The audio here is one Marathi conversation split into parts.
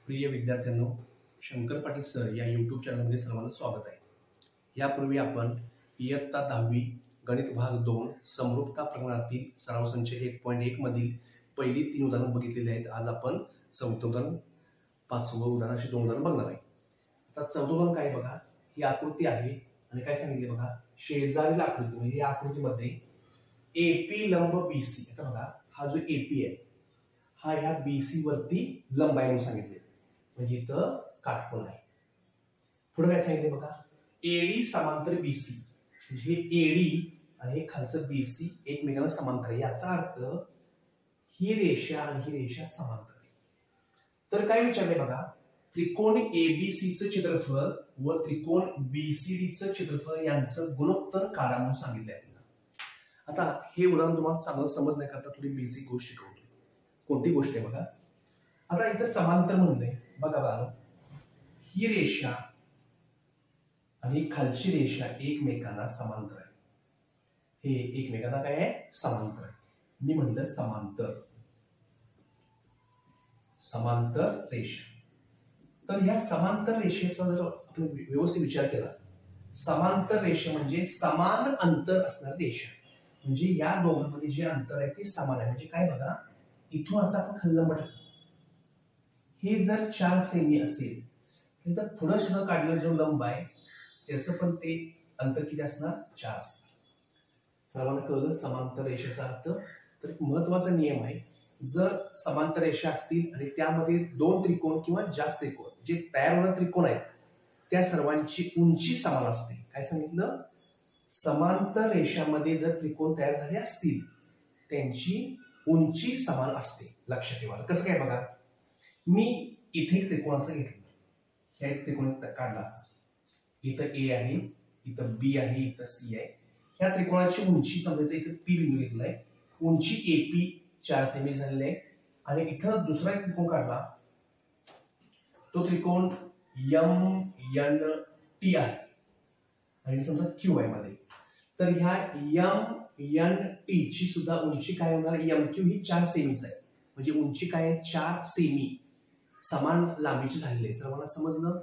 प्रिय विद्यार्थ्यांनो, शंकर पाटील सर या यूट्यूब चॅनलमध्ये सर्वांना स्वागत आहे. यापूर्वी आपण इयत्ता 10वी गणित भाग 2 समरूपता प्रकरणातील सराव संच 1.1 मधील पहिली 3 उदाहरणं बघितलेली आहेत. आज आपण चौथं उदाहरण, पाचवं उदाहरण अशी 2 उदाहरणं बघणार आहे. आता चौथं उदाहरण काय बघा, ही आकृती आहे आणि काय सांगितले बघा, शेजारील आकृती म्हणजे या आकृतीमध्ये एपी लंब बीसी. आता बघा, हा जो एपी आहे हा ह्या बीसी वरती लंब आहे म्हणून सांगितले, म्हणजे इथं काटकोन आहे. पुढे काय सांगितले बघा, एडी समांतर बीसी, म्हणजे हे एडी आणि हे खालचं बीसी एकमेकांना समांतर आहे. याचा अर्थ ही रेषा आणि ही रेषा समांतर आहे. तर काय विचारले बघा, त्रिकोण एबीसीचं क्षेत्रफळ व त्रिकोण बीसीडीचं क्षेत्रफळ यांचं गुणोत्तर काढा म्हणून सांगितले आपल्याला. आता हे उदाहरण तुम्हाला चांगलं समजण्याकरता थोडी बेसिक गोष्ट शिकवतो. कोणती गोष्ट आहे बघा, आता इथं समांतर म्हणलंय बघा बघा, ही रेषा आणि खालची रेषा एकमेकांना समांतर आहे. हे एकमेकांना काय आहे, समांतर आहे. मी म्हणलं समांतर समांतर रेषा. तर या समांतर रेषेचा जर आपण व्यवस्थित विचार केला, समांतर रेषा म्हणजे समान अंतर असणारी रेषा, म्हणजे या दोघांमध्ये जे अंतर आहे ते समान आहे. म्हणजे काय बघा, इथून असं आपण खाल्लं म्हटलं, हे जर 4 सेमी असेल तर पुढे सुद्धा काढलेला जो लंब आहे त्याचं पण ते अंतर किती असणार, 4 असणार. सर्वांना कळलं समांतर रेषेचा अर्थ. तर महत्वाचा नियम आहे, जर समांतर रेषा असतील आणि त्यामध्ये 2 त्रिकोण किंवा जास्त त्रिकोण जे तयार होणारे त्रिकोण आहेत त्या सर्वांची उंची समान असते. काय सांगितलं, समांतर रेषामध्ये जर त्रिकोण तयार झाले असतील त्यांची उंची समान असते. लक्षात ठेवा. कसं काय बघा, मी इथे एक त्रिकोण असं घेतलं, ह्या एक त्रिकोण काढला असता, इथं ए आहे, इथं बी आहे, इथं सी आहे. ह्या त्रिकोणाची उंची समजा इथं पी बिंदू घेतलाय, उंची एपी 4 सेमी झालेली आहे. आणि इथं दुसरा एक त्रिकोण काढला, तो त्रिकोण एम एन टी आहे आणि समजा क्यू आहे मध्ये. तर ह्या एम एन टी ची सुद्धा उंची काय होणार, एम क्यू ही 4 सेमीच आहे. म्हणजे उंची काय आहे, 4 सेमी समान लांबीची झालेली आहे. सर्वांना समजलं.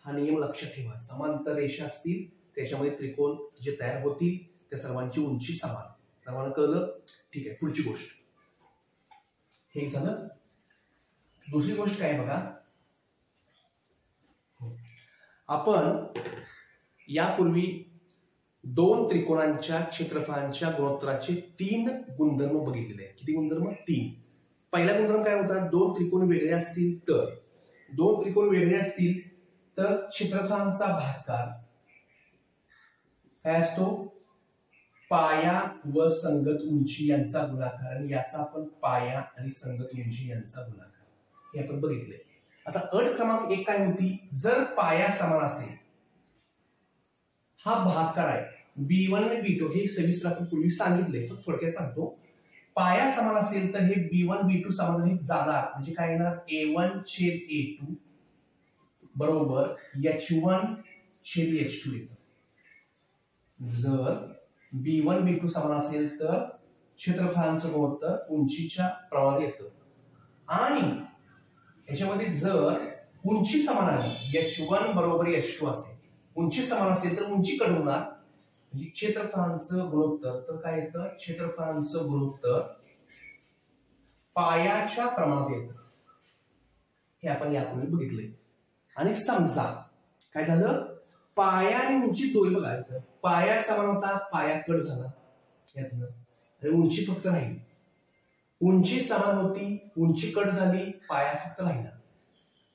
हा नियम लक्षात ठेवा. समांतर रेषा असतील त्याच्यामध्ये त्रिकोण जे तयार होतील त्या सर्वांची उंची समान. सर्वांना कळलं? ठीक आहे. पुढची गोष्ट हे झालं. दुसरी गोष्ट काय बघा, आपण यापूर्वी 2 त्रिकोणांच्या क्षेत्रफळांच्या गुणोत्तराचे 3 गुणधर्म बघितलेले आहेत. किती गुणधर्म? 3. पहिला गुणधर्म काय होता, 2 त्रिकोण वेगळे असतील तर, 2 त्रिकोण वेगळे असतील तर क्षेत्रफळांचा भागाकार काय असतो, पाया व संगत उंची यांचा गुणाकार. आणि याचा आपण पाया आणि संगत उंची यांचा गुणाकार हे आपण बघितले. आता अट क्रमांक 1 काय होती, जर पाया समान असेल, हा भागाकार आहे B1 आणि B2, हे सविस्तर आपण पूर्वी सांगितले, फक्त थोडक्यात सांगतो. पाया समान असेल तर हे B1 B2 समान हे जाणार, म्हणजे काय येणार, A1 छेद A2 बरोबर H1 छेद H2 येतं. जर B1 B2 समान असेल तर क्षेत्रफळांचं गुणोत्तर उंचीच्या प्रमाणात येतं. आणि याच्यामध्ये जर उंची समान आहे, H1 बरोबर H2 असेल, उंची समान असेल तर उंची कट होणार, म्हणजे क्षेत्रफळांचं गुणोत्तर तर काय येतं, क्षेत्रफळांचं गुणोत्तर पायाच्या प्रमाणात येतं. हे आपण यापूर्वी बघितलंय. आणि समजा काय झालं, पाया आणि उंची दोन्ही बघा, इथं पाया समान होता, पाया कट झाला यातनं, आणि उंची फक्त राहिली. उंची समान होती, उंची कट झाली, पाया फक्त राहिला.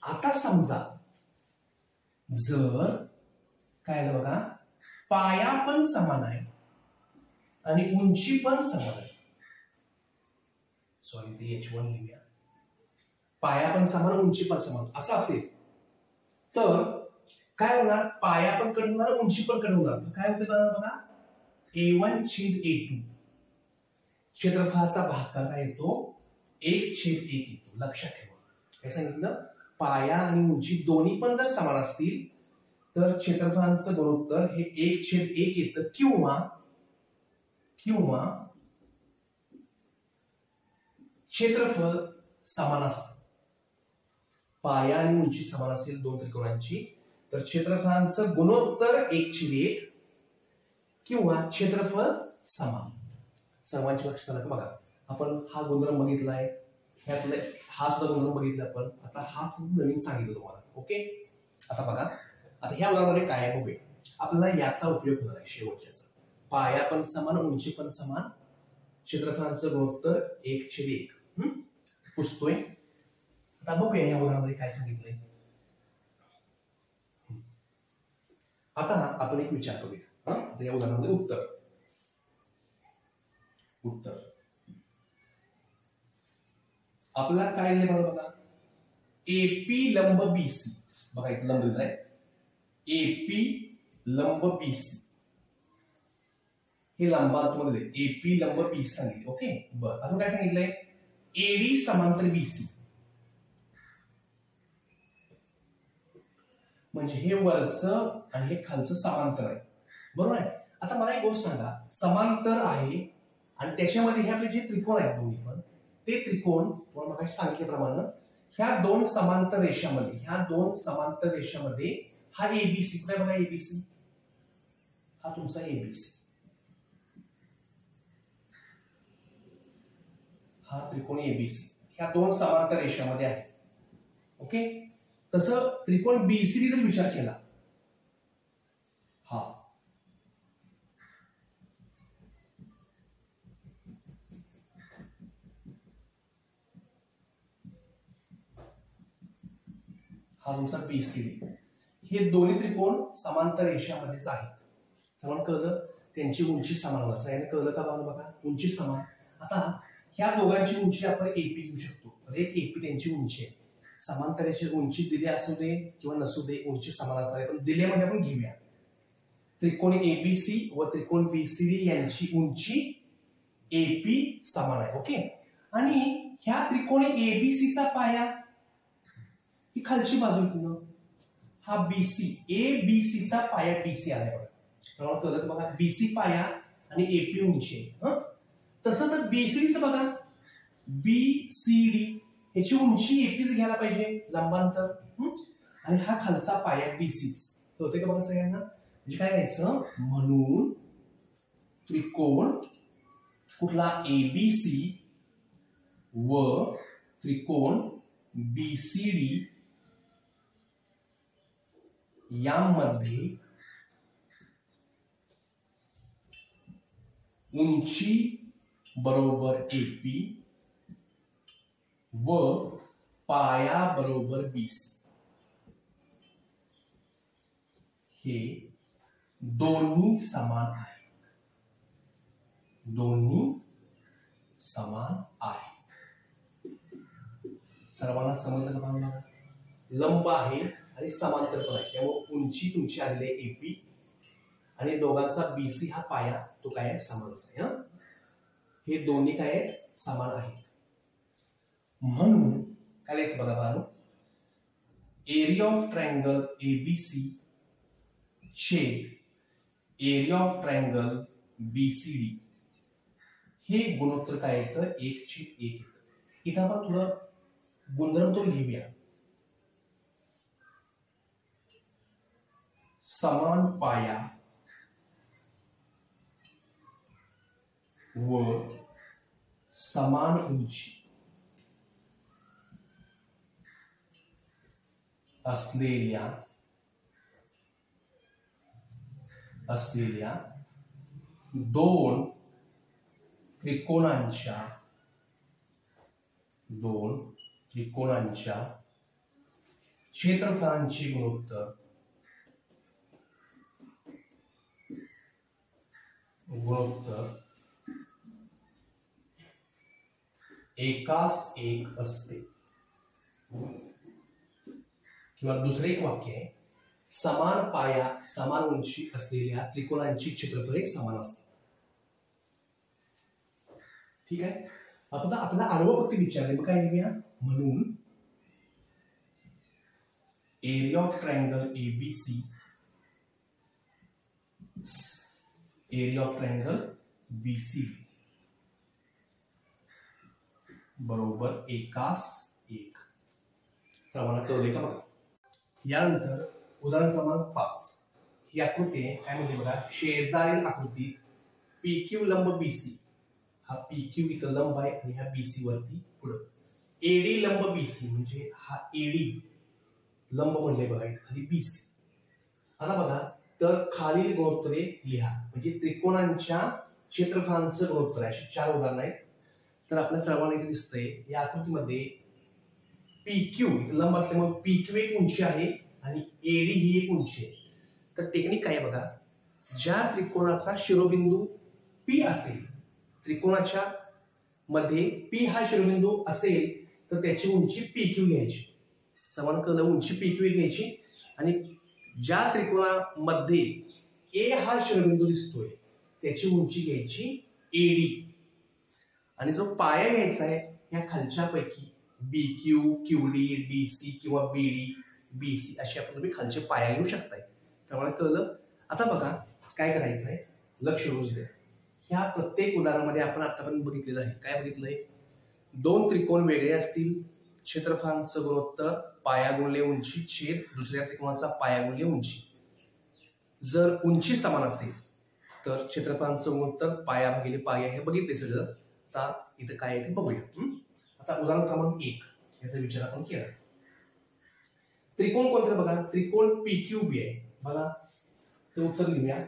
आता समजा जर काय आलं बघा, पाया पण समान आहे आणि उंची पण समान आहे, सॉरी ते H1 लिहूया, पाया पण समान उंची पण समान असं असेल तर काय होणार, पाया पण कट होणार, उंची पण कट होणार. काय होते बघा, A1 छेद A2 क्षेत्रफळाचा भागाकार काय येतो, 1 छेद 1 येतो. लक्षात ठेवा. काय सांगितलं, पाया आणि उंची दोन्ही पण जर समान असतील तर क्षेत्रफळांचं गुणोत्तर हे 1 छेद 1 येतं, किंवा क्षेत्रफळ समान असतं. पाया आणि उंची समान असेल दोन त्रिकोणांची तर क्षेत्रफळांचं गुणोत्तर 1/1 किंवा क्षेत्रफळ समान. सर्वांची लक्षात बघा, आपण हा गुणधर्म बघितलाय, ह्यातले हा सुद्धा गुणधर्म बघितला आपण. आता हा नवीन सांगितलं तुम्हाला. ओके, आता बघा, आता ह्या उदाहरणामध्ये काय आहे बघूया. आपल्याला याचा उपयोग होणार आहे शेवटच्याचा. पाया पण समान, उंची पण समान, क्षेत्रफळांचं गुणोत्तर 1/1 पुसतोय. आता बघूया या उदाहरणामध्ये काय सांगितलंय. आता आपण एक विचार करूया. आता या उदाहरणामध्ये उत्तर आपल्याला काय दिले बघा. एपी लंब बीसी, बघा इथं लंब दिलाय. एपी लंब बीसी हे लंबांमध्ये एपी लंब बीसी सांगितले. ओके, बर, अजून काय सांगितलंय. एडी समांतर बीसी, म्हणजे हे वरचं आणि हे खालचं समांतर आहे. बरोबर आहे. आता मला एक गोष्ट सांगा, समांतर आहे आणि त्याच्यामध्ये हे आपले जे त्रिकोण आहेत दोन्ही पण, ते त्रिकोण तुम्हाला मगाशी सांगितल्याप्रमाणे ह्या दोन समांतर रेषामध्ये हा एबीसी कुठे बघा. एबीसी हा तुमचा एबीसी, हा त्रिकोण एबीसी ह्या दोन समांतर रेषामध्ये आहे. ओके, तसं त्रिकोण बीसीडी जर विचार केला, हा तुमचा बीसीडी, हे दोन्ही त्रिकोण समांतर रेषामध्येच आहेत. समान कळलं, त्यांची उंची समान होणार. सगळ्यांनी कळलं का बघा, उंची समान. आता ह्या दोघांची उंची आपण एपी घेऊ शकतो. तर एक एपी त्यांची उंची आहे. समांतराची उंची दिली असू दे किंवा नसू दे, उंची समान असणार आहे, पण दिल्यामध्ये आपण घेऊया. त्रिकोण एबीसी व त्रिकोण बीसीडी यांची उंची एपी समान आहे. ओके, आणि ह्या त्रिकोणी एबीसीचा पाया ही खालची बाजू, हा बीसी, एबीसीचा पाया बीसी आलाय बघा. बघा बीसी पाया आणि एपी उंची आहे. तसं तर बीसीडीचं बघा, बीसीडी ह्याची उंची एपीच घ्यायला पाहिजे लंबांतर, आणि हा खालचा पाया बीसीच होते का बघा सगळ्यांना. म्हणजे काय करायचं, म्हणून त्रिकोण कुठला एबीसी व त्रिकोण बीसीडी यामध्ये उंची बरोबर एपी व पाया बरोबर बीसी हे दोन्ही समान आहेत. दोन्ही समान आहेत. सर्वांना समजलं का बघा. लंब आहे आणि समांतर पण आहे, त्यामुळे उंची तुमची आलेली आहे एपी आणि दोघांचा बीसी हा पाया तो काय आहे, समानच आहे. हे दोन्ही काय आहेत, समान आहेत. म्हणून काय लिहायचं बघा बाळांनो, एरिया ऑफ ट्रायंगल एबीसी छेद एरिया ऑफ ट्रायंगल बीसीडी हे गुणोत्तर काय येतं, 1/1 येतं. इथं आपण थोडं गुणधर्म तो लिहूया. समान पाया व समान उंची असलेल्या दोन त्रिकोणांच्या क्षेत्रफळांचे गुणोत्तर एकास एक असते. किंवा दुसरे एक वाक्य आहे, समान पाया समान उंची असलेल्या त्रिकोणांची क्षेत्रफळे समान असतात. ठीक आहे. आपला आडवं फक्त विचारले, मग काय लिहूया, म्हणून area of triangle ABC area of triangle BC बरोबर एकास एक. सर्वांना कळले का बघा. यानंतर उदाहरण क्रमांक 5 ही आकृती आहे. काय म्हणजे बघा, शेजारील आकृतीत PQ लंब BC, हा PQ इथं लंब आहे आणि हा BC वरती पुढं. AD लंब BC म्हणजे हा AD लंब म्हणले बघा इथं खाली BC. आता बघा, तर खालील गुणोत्तरे लिहा. म्हणजे त्रिकोणांच्या क्षेत्रफळांचं गुणोत्तर आहे. अशी 4 उदाहरणं आहेत. तर आपल्या सर्वांना इथे दिसतंय या आकृतीमध्ये PQ लंब असल्यामुळे PQ एक उंची आहे आणि AD ही एक उंची आहे. तर टेक्निक काय आहे बघा, ज्या त्रिकोणाचा शिरोबिंदू P असेल, त्रिकोणाच्या मध्ये P हा शिरोबिंदू असेल तर त्याची उंची PQ घ्यायची. सर्वांना कळलं, उंची PQ घ्यायची. आणि ज्या त्रिकोणामध्ये A हा शिरोबिंदू दिसतोय त्याची उंची घ्यायची AD. आणि जो पाया घ्यायचा आहे या खालच्या पैकी BQ, QD, DC किंवा BD, BC अशी आपण तुम्ही खालचे पाया घेऊ शकताय. त्यामुळे कळलं. आता बघा काय करायचं आहे, लक्ष रोज द्या. ह्या प्रत्येक उदाहरणामध्ये आपण आतापर्यंत बघितलेलं आहे. काय बघितलंय, 2 त्रिकोण वेगळे असतील, क्षेत्रफळांचं गुणोत्तर पाया गुणिले उंची छेद दुसऱ्या त्रिकोणाचा पाया गुणिले उंची. जर उंची समान असेल तर क्षेत्रफळांचं गुणोत्तर पाया भागिले पाया, हे बघितले सगळं. आता इथं काय आहे ते बघूया. आता उदाहरण क्रमांक 1 याचा विचार आपण केला. त्रिकोण कोणते बघा, त्रिकोण PQB आहे बघा. ते उत्तर लिहूया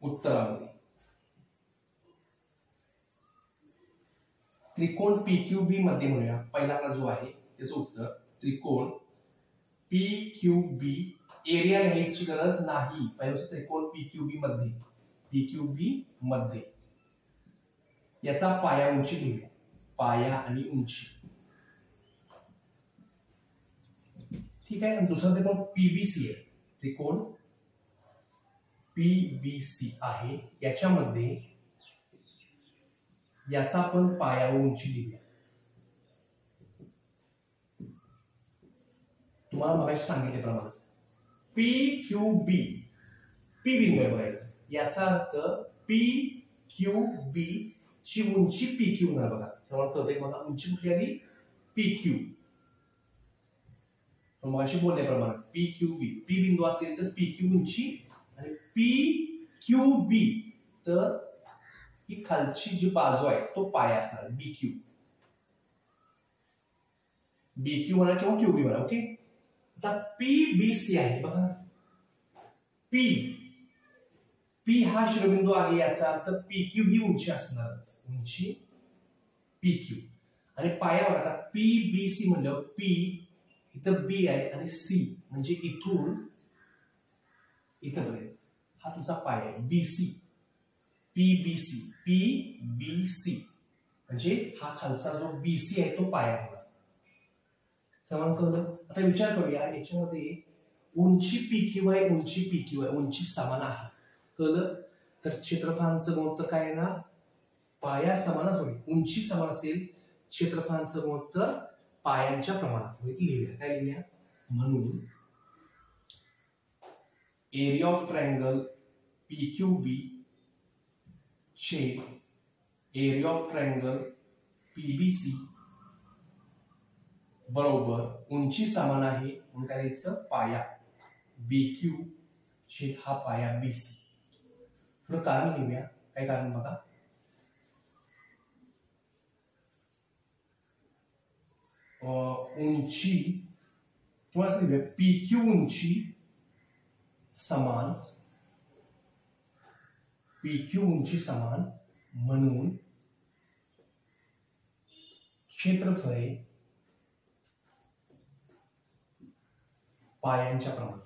उत्तरामध्ये. त्रिकोण PQB मध्ये म्हणूया पहिला जो आहे त्याचं उत्तर त्रिकोण PQB. एरिया लिहायची गरज नाही. पहिलं त्रिकोण PQB मध्ये याचा पाया उंची लिहूया. पाया आणि उंची ठीक आहे. दुसरा त्रिकोण PBC आहे. त्रिकोण PBC आहे, याच्यामध्ये याचा आपण पाया व उंची लिहूया. तुम्हाला मगाशी सांगितल्याप्रमाणे PQB P बिंदू आहे बघा. याचा अर्थ PQB ची उंची PQ होणार बघा. सर्वांना कळतंय मला, उंची कुठली आली, PQ. मगाशी बोलल्याप्रमाणे PQB P बिंदू असेल तर PQ उंची आणि PQB तर ही खालची जी बाजू आहे तो पाया असणार BQ. BQ म्हणा किंवा QB म्हणा. ओके. आता PBC आहे बघा. P हा शिरोबिंदू आहे, याचा अर्थ PQ ही उंची असणारच, उंची PQ. आणि पाया बघा, आता PBC म्हणलं P इथं B आहे आणि C म्हणजे इथून इथपर्यंत हा तुझा पाया आहे BC. PBC म्हणजे हा खालचा जो BC आहे तो पाया होणार. समान कळलं. आता विचार करूया, याच्यामध्ये उंची PQ आहे, उंची PQ आहे, उंची समान आहे. कळलं. तर क्षेत्रफळांचं गुणोत्तर काय आहे ना, पाया समानच होईल. उंची समान असेल, क्षेत्रफळांचं गुणोत्तर पायांच्या प्रमाणात होईल. लिहूया. काय लिहूया, म्हणून एरिया ऑफ ट्रायंगल PQB छेद एरिया ऑफ ट्रायंगल PBC बरोबर उंची समान आहे म्हणून काय द्यायचं, पाया BQ छेद हा पाया BC. थोडं कारण लिहूया. काय कारण बघा, उंची किंवा असं लिहूया PQ उंची समान, PQ उंची समान म्हणून क्षेत्रफळ पायांच्या प्रमाणात.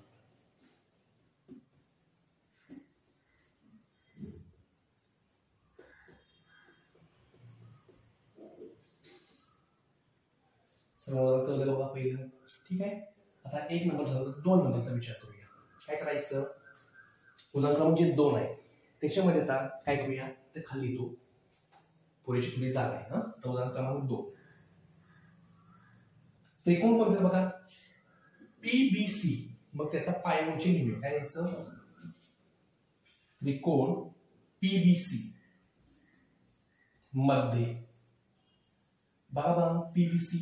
सर्व कळलं बघा पहिलं. ठीक आहे. आता 1 नंबर झालं, 2 नंबरचा विचार करूया. काय करायचं, उदाहरण क्रमांक जे 2 आहे त्याच्यामध्ये आता काय करूया, ते खाली तो पुरेशी थोडी जागा आहे. तर उदाहरण क्रमांक 2 त्रिकोण कोणते बघा, PBC. मग त्याचा पाया उंची लिहूया. काय द्यायचं, त्रिकोण PBC मध्ये बघा PBC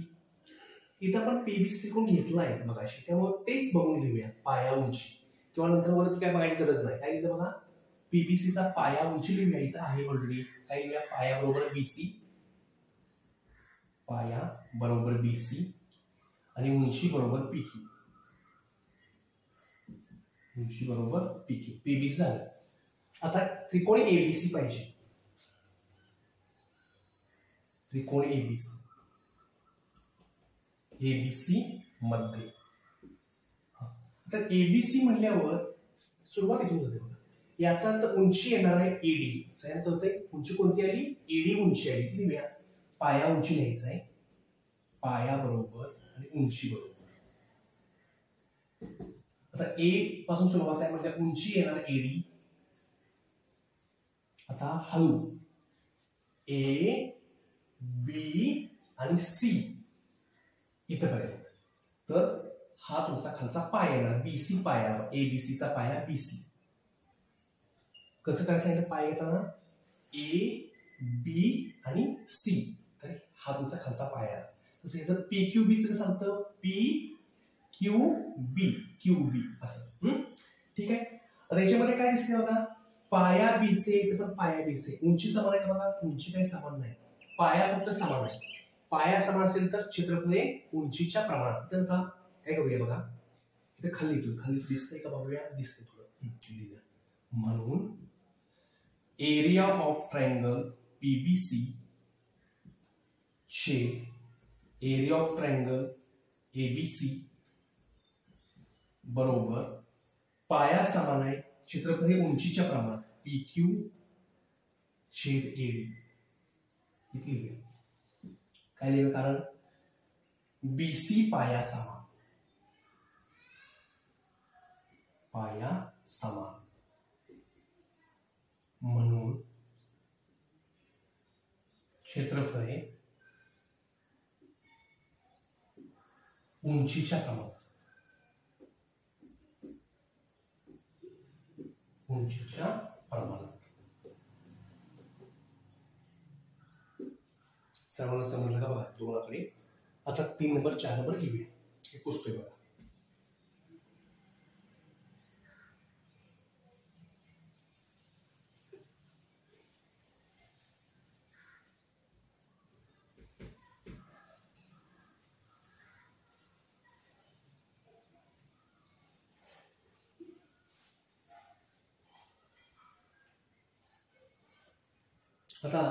इथं आपण पीबीसी त्रिकोण घेतला आहे मगाशी, त्यामुळे तेच बघून लिहूया. पाया उंची किंवा नंतर वरती काय बघायची गरज नाही. काय लिहिलं बघा, पीबीसीचा पाया उंची लिहूया. इथं आहे ऑलरेडी. काय लिहूया, पाया बरोबर बीसी, पाया बरोबर बीसी आणि उंची बरोबर पीक्यू, उंची बरोबर पीक्यू. पीबीसी झालं. आता त्रिकोण एबीसी पाहिजे. त्रिकोण एबीसी, एबीसी मध्ये. तर एबीसी म्हणल्यावर सुरुवात इथून होते बघा. याचा अर्थ उंची येणार आहे एडी. सगळ्यांना कळतंय उंची कोणती आली, एडी उंची आली. ती लिहूया. पाया उंची लिहायचं आहे, पाया बरोबर आणि उंची बरोबर. आता ए पासून सुरुवात आहे म्हणजे उंची येणार एडी. आता हळू ए बी आणि सी इथपर्यंत. तर हा तुमचा खालचा पाया येणार, बीसी पाया, एबीसीचा पाया बीसी. कसं करायचं सांगितलं पाया येताना, ए बी आणि सी. तर हा तुमचा खालचा पाया. तसं याचं पी क्यू बीच कसं सांगतं, पी क्यू बी, क्यू बी असं. ठीक आहे. आता याच्यामध्ये काय दिसते बघा, पाया बीसी आहे पण पाया बीसी. उंची समान आहे बघा, उंची काही समान नाही, पाया फक्त समान आहे. पाया समान असेल तर क्षेत्रफळ हे उंचीच्या प्रमाणात. तर का काय करूया बघा, इथे खाली येतो, खाली दिसतंय का बघूया, दिसते थोडं. म्हणून एरिया ऑफ ट्रायंगल पीबीसी छेद एरिया ऑफ ट्रायंगल एबीसी बरोबर पाया समान आहे, क्षेत्रफळ हे उंचीच्या प्रमाणात, पी क्यू छेद एडी. इथली काय लिहिलं, कारण बीसी पाया समान, पाया समान म्हणून क्षेत्रफळ हे उंचीच्या प्रमाणात, उंचीच्या प्रमाणात. सर्वांना समजलं का बघा दोघांकडे. आता 3 नंबर 4 नंबर घेऊया. हे पुसतोय बघा. आता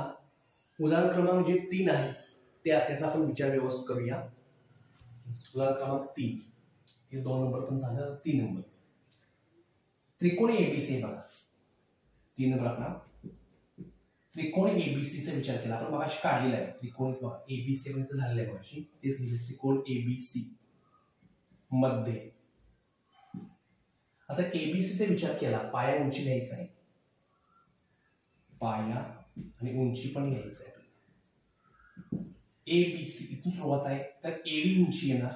उदाहरण क्रमांक जे 3 आहे त्याचा आपण विचार व्यवस्थित करूया. उदाहरण क्रमांक 3, हे 2 नंबर पण झालं. 3 नंबर त्रिकोण एबीसी बघा. 3 नंबर आपला त्रिकोण एबीसी चा विचार केला आपण मगाशी काढलेला आहे. त्रिकोण एबीसी पर्यंत झालेला आहे मगाशी, तेच लिहिले त्रिकोण एबीसी मध्ये. आता एबीसी चा विचार केला, पाया उंची लिहायचा आहे, पाया आणि उंची पण लिहायचं आहे. ए बी सी इथून सुरुवात आहे, तर एडी उंची येणार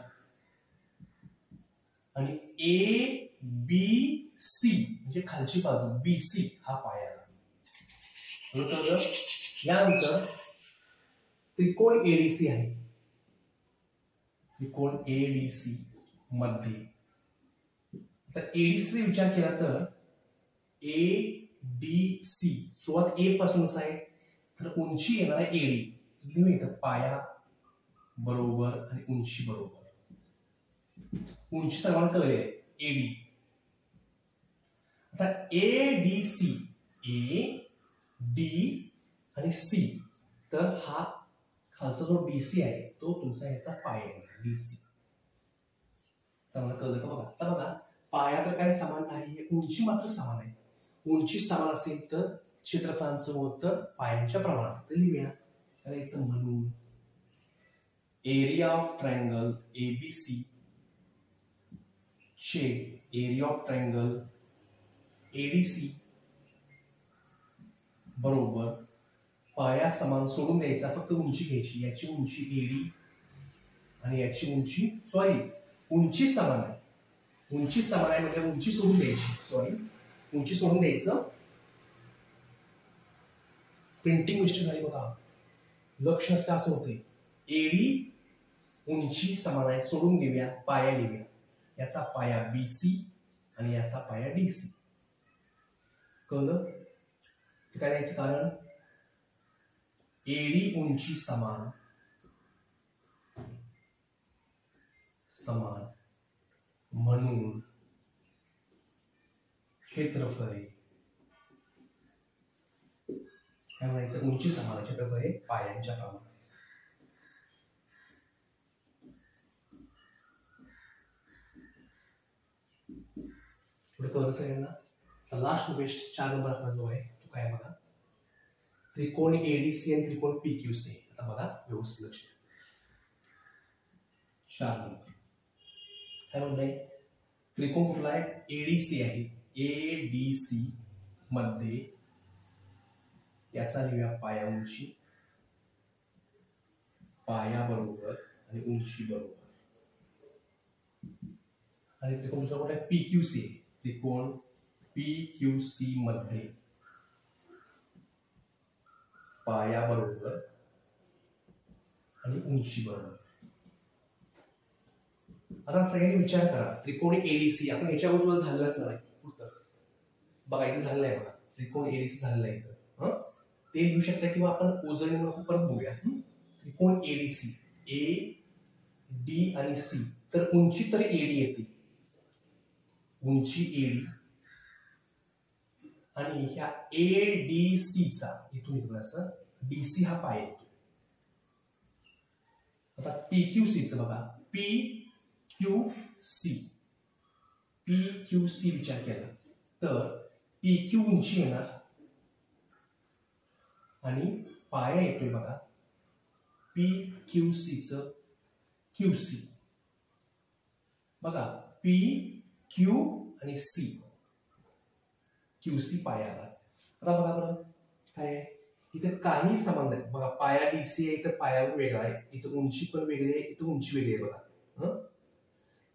आणि ए बी सी म्हणजे खालची बाजू, बी सी हा पाया. यानंतर त्रिकोण एडीसी आहे, त्रिकोण एडीसी मध्ये. तर एडीसी विचार केला तर ए डी सी सुरुवात ए पासूनच आहे, तर उंची येणार आहे एडी. लिहूया पाया बरोबर आणि उंची बरोबर. उंची सर्वांना कळले एडी. आता A D C, A D आणि सी, तर हा खालचा जो डीसी आहे तो तुमचा याचा पाया आहे डीसी. सर्वांना कळलं का बघा. आता बघा पाया तर काय समान नाही, उंची मात्र समान आहे. उंची समान असेल तर क्षेत्रफळांचं उत्तर पायांच्या प्रमाणात. लिहूया करायचं म्हणून एरिया ऑफ ट्रायंगल एबीसी छेद एरिया ऑफ ट्रायंगल एडीसी बरोबर पाया समान सोडून द्यायचा, फक्त उंची घ्यायची. याची उंची एडी आणि याची उंची उंची समान आहे. उंची समान आहे म्हणजे उंची सोडून द्यायची. उंची सोडून द्यायचं. प्रिंटिंग मिस्टेक झाली बघा, लक्ष नसतं असं होते. एडी उंची समान आहे, सोडून देऊया, पाया लिहूया. याचा पाया BC आणि याचा पाया DC. कळलं? काय द्यायचं कारण एडी उंची समान म्हणून क्षेत्रफळ काय म्हणायचं, उंची समान क्षेत्रफळ हे पायांच्या प्रमाणात. पुढे कळलं सगळ्यांना? लास्ट बेस्ट 4 नंबर आपला जो आहे तो काय बघा, त्रिकोण ADC आणि त्रिकोण PQC. आता बघा व्यवस्थित लक्ष. 4 नंबर काय म्हणलंय, त्रिकोण कुठला आहे, ADC आहे. ADC मध्ये याचा लिहूया पाया उंची, पाया बरोबर आणि उंची बरोबर. आणि त्रिकोण दुसरा कुठला आहे, PQC. त्रिकोण PQC मध्ये पाया बरोबर आणि उंची बरोबर. आता सगळ्यांनी विचार करा, त्रिकोणी ADC आपण याच्या अगोदर झालं असणार आहे उत्तर. बघा इथे झालेलं आहे, बघा त्रिकोण ADC झालेलं आहे इथं. ते लिहू शकता किंवा आपण उजळणी म्हणून परत बघूया. त्रिकोण ADC, AD आणि C, तर उंची तरी AD येते, उंची AD आणि ह्या ADC चा इथून इथून असं DC हा पाय येतो. आता PQC च बघा, PQC विचार केला तर PQ उंची येणार आणि पाया येतोय बघा PQC च QC. बघा PQ आणि C, QC पाया आला. आता बघा बरं काय आहे, इथे काही संबंध आहे बघा, पाया DC आहे, इथं पाया वेगळा आहे, इथं उंची पण वेगळी आहे, इथं उंची वेगळी आहे बघा.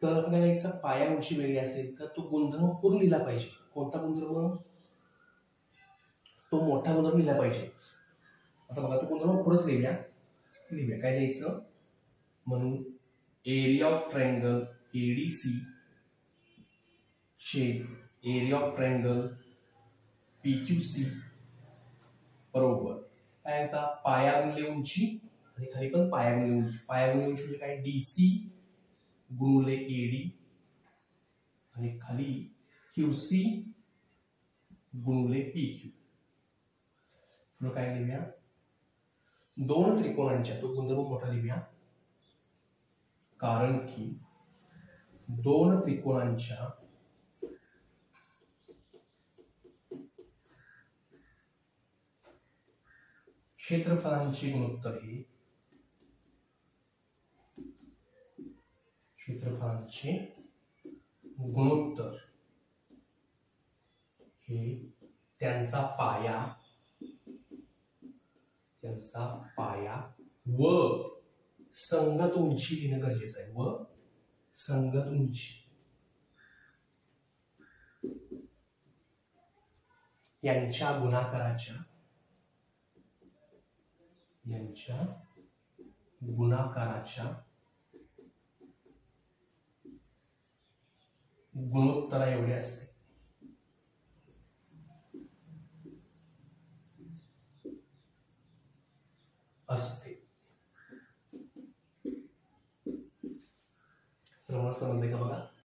तर आपल्याला याचा पाया उंची वेगळी असेल तर तो गुणधर्म पूर्ण लिहिला पाहिजे. कोणता गुणधर्म, तो मोठा गुणधर्म लिहिला पाहिजे. आता बघा तो गुणधर्म पुढेच लिहूया. काय लिहायचं, म्हणून एरिया ऑफ ट्रायंगल ADC छेद एरिया ऑफ ट्रायंगल PQC बरोबर काय होता, पाया गुणिले उंची आणि खाली पण पाया गुणिले उंची. पाया गुणिले उंची म्हणजे काय, DC गुणिले AD आणि खाली QC गुणिले PQ. पुढे काय लिहूया, दोन त्रिकोणांच्या, तो गुणधर्म मोठा लिहूया, कारण की दोन त्रिकोणांच्या क्षेत्रफळांचे गुणोत्तर हे त्यांचा पाया व संगत उंची लिहिणं गरजेचं आहे. व संगत उंची यांच्या गुणाकाराच्या गुणोत्तरा एवढे असते. सर्वांना समजले का बघा.